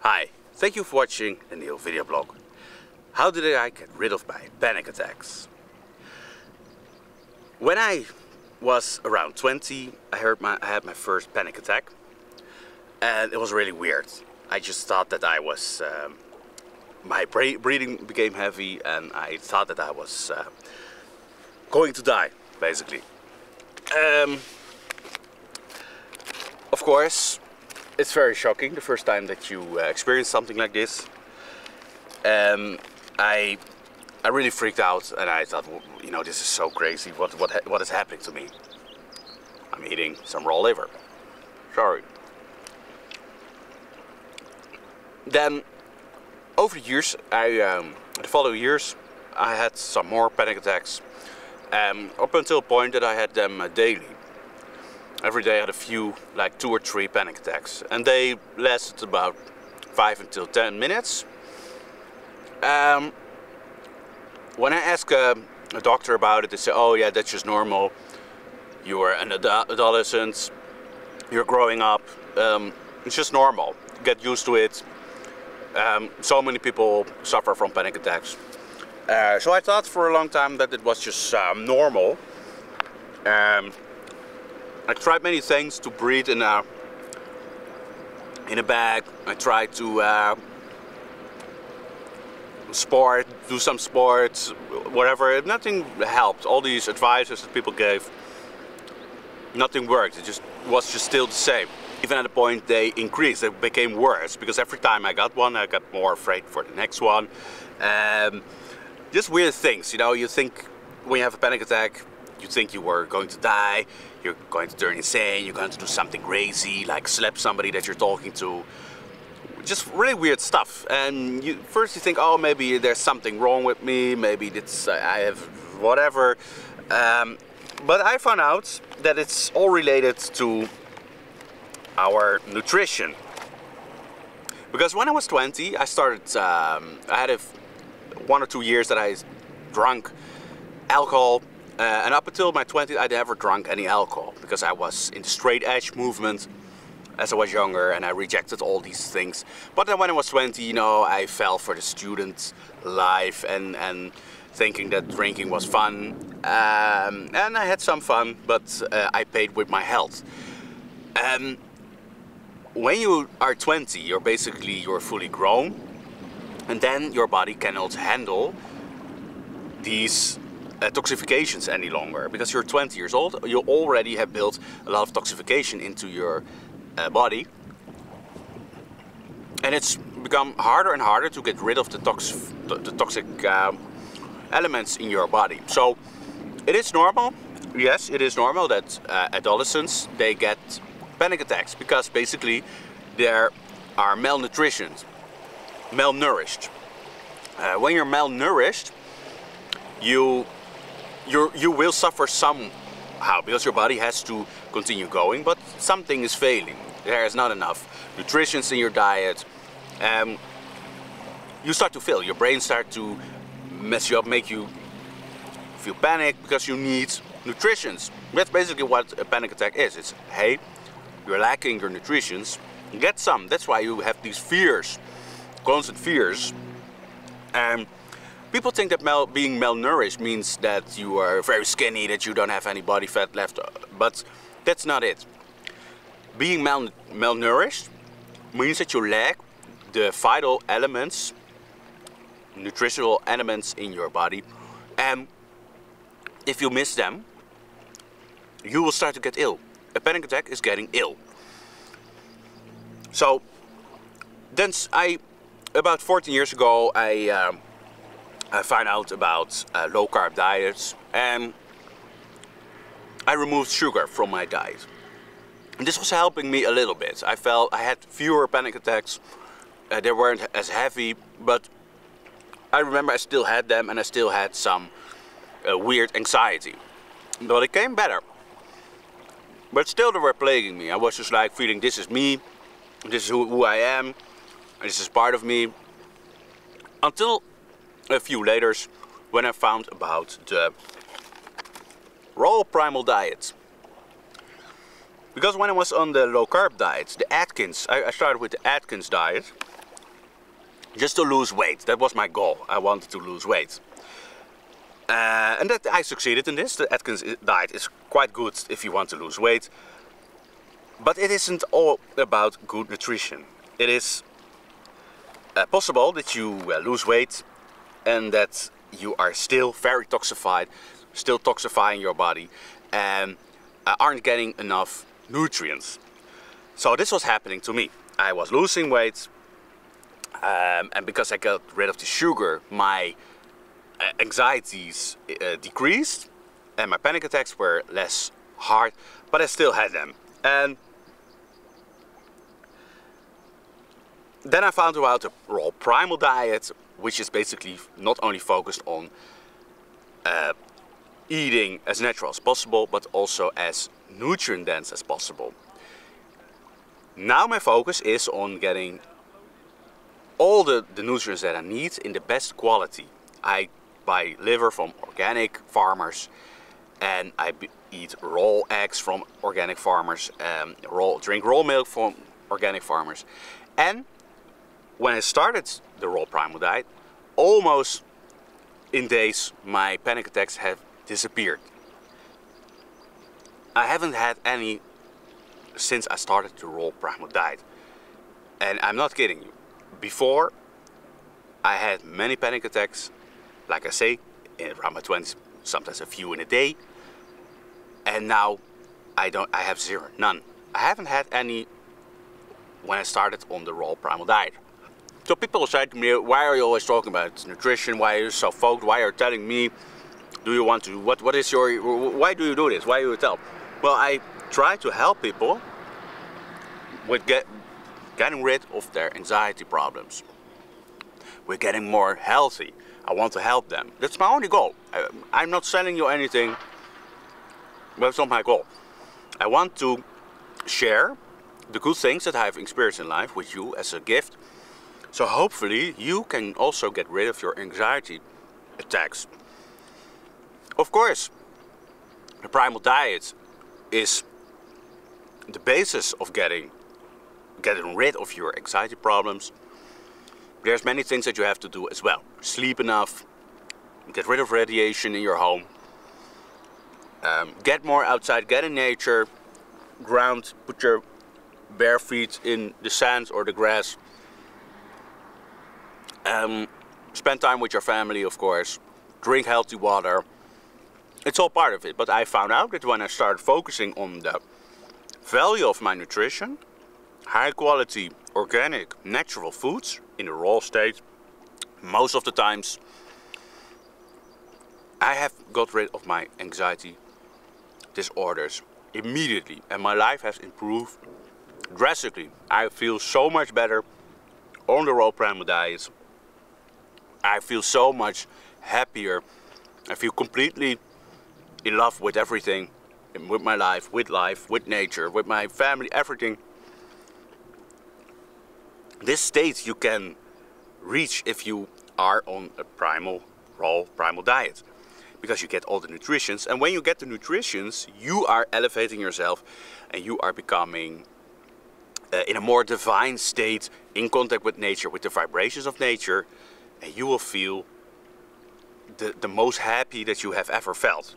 Hi, thank you for watching a new video blog. How did I get rid of my panic attacks? When I was around 20, I had my first panic attack, and it was really weird. I just thought that I was, my breathing became heavy, and I thought that I was going to die, basically. Of course, it's very shocking the first time that you experience something like this. I really freaked out, and I thought, well, you know, this is so crazy. What is happening to me? I'm eating some raw liver. Sorry. Then, over the years, the following years, I had some more panic attacks. Up until a point that I had them daily. Every day I had a few, like 2 or 3 panic attacks, and they lasted about 5 until 10 minutes. When I ask a doctor about it, they say, oh yeah, that's just normal. You are an adolescent, you're growing up, it's just normal, get used to it. So many people suffer from panic attacks. So I thought for a long time that it was just normal. I tried many things to breathe in a bag. I tried to do some sports, whatever. Nothing helped. All these advices that people gave, nothing worked. It was still the same. Even at a point they increased, they became worse, because every time I got one, I got more afraid for the next one. Just weird things, you know. You think when you have a panic attack, you think you were going to die, you're going to turn insane, you're going to do something crazy, like slap somebody that you're talking to. Just really weird stuff. And first you think, oh, maybe there's something wrong with me, maybe it's, I have whatever. But I found out that it's all related to our nutrition. Because when I was 20, I started, I had 1 or 2 years that I drank alcohol. And up until my 20s, I never drank any alcohol, because I was in the straight edge movement as I was younger, and I rejected all these things. But then when I was 20, you know, I fell for the student life and thinking that drinking was fun. And I had some fun, but I paid with my health. When you are 20, you're fully grown, and then your body cannot handle these toxifications any longer, because you're 20 years old. You already have built a lot of toxification into your body, and it's become harder and harder to get rid of the toxic elements in your body. So it is normal, yes, it is normal that adolescents, they get panic attacks, because basically they are malnutrition, malnourished. When you're malnourished, you will suffer somehow, because your body has to continue going, but something is failing. There is not enough nutrition in your diet. You start to fail. Your brain starts to mess you up, make you feel panic, because you need nutrition. That's basically what a panic attack is. It's, hey, you're lacking your nutrition, get some. That's why you have these fears, constant fears. People think that being malnourished means that you are very skinny, that you don't have any body fat left, but that's not it. Being malnourished means that you lack the vital elements, nutritional elements in your body, and if you miss them, you will start to get ill. A panic attack is getting ill. So, then about 14 years ago, I found out about low-carb diets, and I removed sugar from my diet. And this was helping me a little bit. I felt I had fewer panic attacks. They weren't as heavy, but I remember I still had them, and I still had some weird anxiety. But it came better. But still they were plaguing me. I was just like feeling, this is me, this is who I am, this is part of me. Until a few later, when I found about the raw primal diet. Because when I was on the low carb diet, the Atkins, I started with the Atkins diet, just to lose weight. That was my goal. I wanted to lose weight. And that I succeeded in this. The Atkins diet is quite good if you want to lose weight. But it isn't all about good nutrition. It is possible that you lose weight and that you are still very toxified, still toxifying your body, and aren't getting enough nutrients. So this was happening to me. I was losing weight, and because I got rid of the sugar, my anxieties decreased and my panic attacks were less hard, but I still had them. And then I found out the raw primal diet, which is basically not only focused on eating as natural as possible, but also as nutrient dense as possible. Now my focus is on getting all the nutrients that I need in the best quality. I buy liver from organic farmers, and I eat raw eggs from organic farmers, drink raw milk from organic farmers. And when I started the raw primal diet, almost in days my panic attacks have disappeared. I haven't had any since I started the raw primal diet. And I'm not kidding you. Before, I had many panic attacks, like I say, around my 20s, sometimes a few in a day. And now I have zero, none. I haven't had any when I started on the raw primal diet. So people say to me, why are you always talking about nutrition? Why are you so focused? Why are you telling me, do you want to, what is your, why do you do this? Why do you tell? Well, I try to help people with getting rid of their anxiety problems. We're getting more healthy. I want to help them. That's my only goal. I'm not selling you anything. That's not my goal. I want to share the good things that I've experienced in life with you as a gift. So hopefully you can also get rid of your anxiety attacks. Of course, the primal diet is the basis of getting rid of your anxiety problems. There's many things that you have to do as well. Sleep enough, get rid of radiation in your home, get more outside, get in nature, ground, put your bare feet in the sand or the grass. Spend time with your family, of course. Drink healthy water. It's all part of it. But I found out that when I started focusing on the value of my nutrition, high quality, organic, natural foods in the raw state, most of the times I have got rid of my anxiety disorders immediately, and my life has improved drastically. I feel so much better on the raw primal diet. I feel so much happier. I feel completely in love with everything, with my life, with nature, with my family, everything. This state you can reach if you are on a raw primal diet, because you get all the nutrients, and when you get the nutrients, you are elevating yourself and you are becoming in a more divine state, in contact with nature, with the vibrations of nature, and you will feel the most happy that you have ever felt.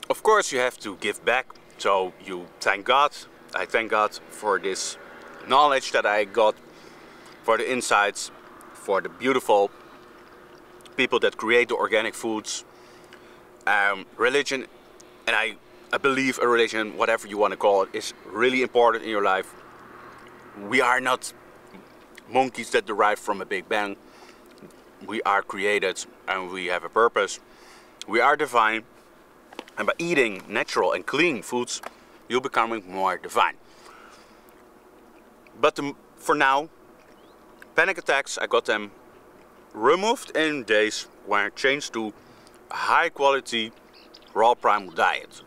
Of course, you have to give back, so you thank God. I thank God for this knowledge that I got, for the insights, for the beautiful people that create the organic foods. Religion, and I believe a religion, whatever you want to call it, is really important in your life. We are not monkeys that derived from a Big Bang. We are created and we have a purpose. We are divine, and by eating natural and clean foods, you're becoming more divine. But for now, panic attacks, I got them removed in days when I changed to a high quality raw primal diet.